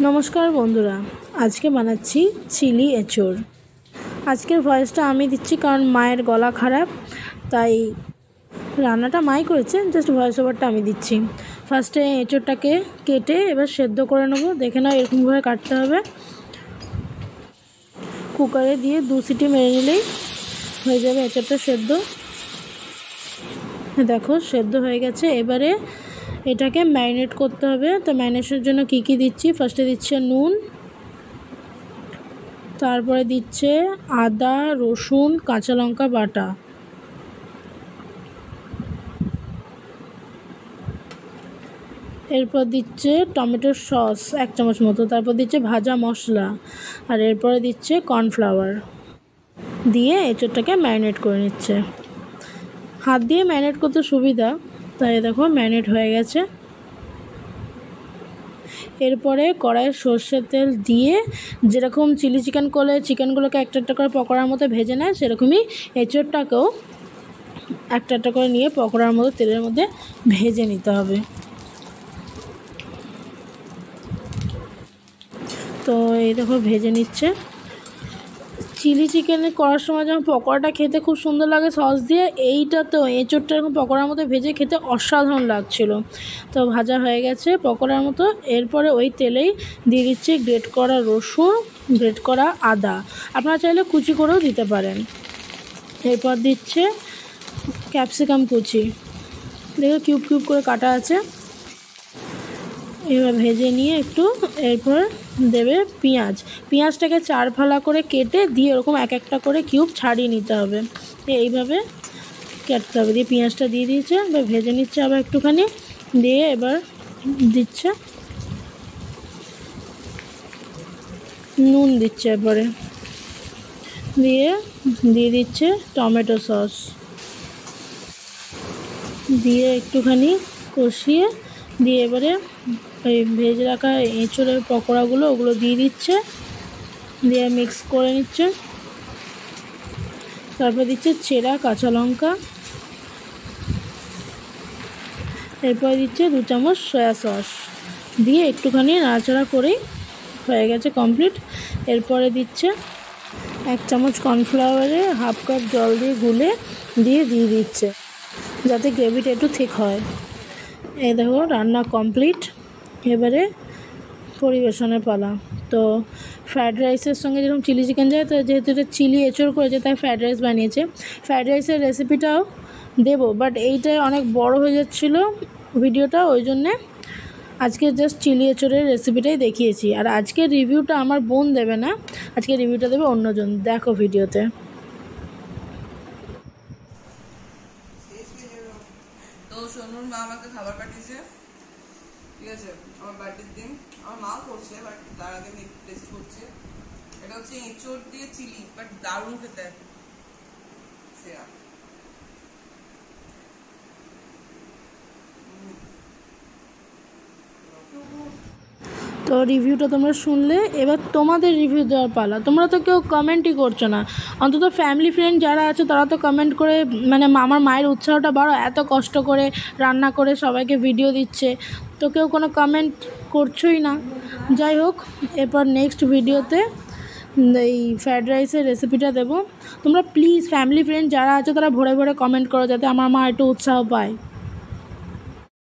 নমস্কার বন্ধুরা, আজকে বানাচ্ছি চিলি এঁচোড়। আজকের ভয়েসটা আমি দিচ্ছি কারণ মায়ের গলা খারাপ, তাই রান্নাটা মাই করেছে, জাস্ট ভয়েস ওভারটা আমি দিচ্ছি। ফার্স্টে এঁচোড়টাকে কেটে এবার সেদ্ধ করে নেব। দেখে নাও এরকমভাবে কাটতে হবে। কুকারে দিয়ে 2 সিটি মেরে নিলেই হয়ে যাবে এঁচোড়টা সেদ্ধ। দেখো সেদ্ধ হয়ে গেছে। এবারে এটাকে ম্যারিনেট করতে হবে। তো ম্যারিনেশনের জন্য কী কী দিচ্ছি, ফার্স্টে দিচ্ছে নুন, তারপরে দিচ্ছে আদা রসুন কাঁচা লঙ্কা বাটা, এরপর দিচ্ছে টমেটোর সস 1 চামচ মতো, তারপর দিচ্ছে ভাজা মশলা, আর এরপরে দিচ্ছে কর্নফ্লাওয়ার দিয়ে এঁচোড়টাকে ম্যারিনেট করে নিচ্ছে। হাত দিয়ে ম্যারিনেট করতে সুবিধা, তাই দেখো ম্যারিনেট হয়ে গেছে। এরপরে কড়াইয়ে সর্ষের তেল দিয়ে যেরকম চিলি চিকেন করলে চিকেনগুলোকে একটা একটা করে পকোড়ার মতো ভেজে নেয়, সেরকমই এঁচোড়টাকেও একটা একটা করে নিয়ে পকোড়ার মতো তেলের মধ্যে ভেজে নিতে হবে। তো এই দেখো ভেজে নিচ্ছে। চিলি চিকেন করার সময় যখন পকোড়াটা খেতে খুব সুন্দর লাগে সস দিয়ে, এইটা তো এঁচোড়টা এরকম পকোড়ার মতো ভেজে খেতে অসাধারণ লাগছিল। তো ভাজা হয়ে গেছে পকোড়ার মতো। এরপরে ওই তেলেই দিয়ে দিচ্ছে গ্রেট করা রসুন, গ্রেট করা আদা, আপনারা চাইলে কুচি করেও দিতে পারেন। এরপর দিচ্ছে ক্যাপসিকাম কুচি, দেখো কিউব কিউব করে কাটা আছে। এবার ভেজে নিয়ে একটু এরপর দেবে পেঁয়াজটাকে 4 ফালা করে কেটে দিয়ে ওরকম এক একটা করে কিউব ছাড়িয়ে নিতে হবে। এইভাবে কাটতে হবে। দিয়ে পেঁয়াজটা দিয়ে দিয়েছে, এবার ভেজে নিচ্ছে আবার একটুখানি। দিয়ে এবার দিচ্ছে নুন, দিচ্ছে এরপরে দিয়ে দিচ্ছে টমেটো সস, দিয়ে একটুখানি কষিয়ে দিয়ে এবারে ওই ভেজে রাখা এঁচোড়ের পকোড়াগুলো ওগুলো দিয়ে দিচ্ছে, দিয়ে মিক্স করে নিচ্ছে। তারপর দিচ্ছে চেরা কাঁচা লঙ্কা, এরপরে দিচ্ছে 2 চামচ সয়া সস, দিয়ে একটুখানি নাড়াচাড়া করেই হয়ে গেছে কমপ্লিট। এরপরে দিচ্ছে 1 চামচ কর্নফ্লাওয়ারে 1/2 কাপ জল দিয়ে গুলে দিয়ে দিচ্ছে, যাতে গ্রেভিটা একটু ঠিক হয়। এই দেখো রান্না কমপ্লিট। এবারে পরিবেশনের পালা। তো ফ্রায়েড রাইসের সঙ্গে যেরকম চিলি চিকেন যায়, তো যেহেতু এটা চিলি এঁচোড় করেছে তাই ফ্রায়েড রাইস বানিয়েছে। ফ্রায়েড রাইসের রেসিপিটাও দেবো, বাট এইটা অনেক বড় হয়ে যাচ্ছিলো ভিডিওটা, ওই জন্যে আজকে জাস্ট চিলি এঁচোড়ের রেসিপিটাই দেখিয়েছি। আর আজকের রিভিউটা আমার বোন দেবে না, আজকে রিভিউটা দেবে অন্যজন। দেখো ভিডিওতে। তো সোনুর মা আমাকে খাবার পাঠিয়েছে, ঠিক আছে, আমার বার্থডের দিন। আমার মাও করছে, বাট তার আগে আমি টেস্ট করছে। এটা হচ্ছে এঁচোড় দিয়ে চিলি, বাট দারুণ খেতে। তো রিভিউটা তোমরা শুনলে, এবার তোমাদের রিভিউ দেওয়ার পালা। তোমরা তো কেউ কমেন্টই করছো না, অন্তত ফ্যামিলি ফ্রেন্ড যারা আছে তারা তো কমেন্ট করে, মানে আমার মায়ের উৎসাহটা বাড়ো। এত কষ্ট করে রান্না করে সবাইকে ভিডিও দিচ্ছে, তো কেউ কোনো কমেন্ট করছোই না। যাই হোক, এরপর নেক্সট ভিডিওতে এই ফ্রায়েড রাইসের রেসিপিটা দেবো। তোমরা প্লিজ ফ্যামিলি ফ্রেন্ড যারা আছে তারা ভরে ভরে কমেন্ট করো, যাতে আমার মা একটু উৎসাহ পায়।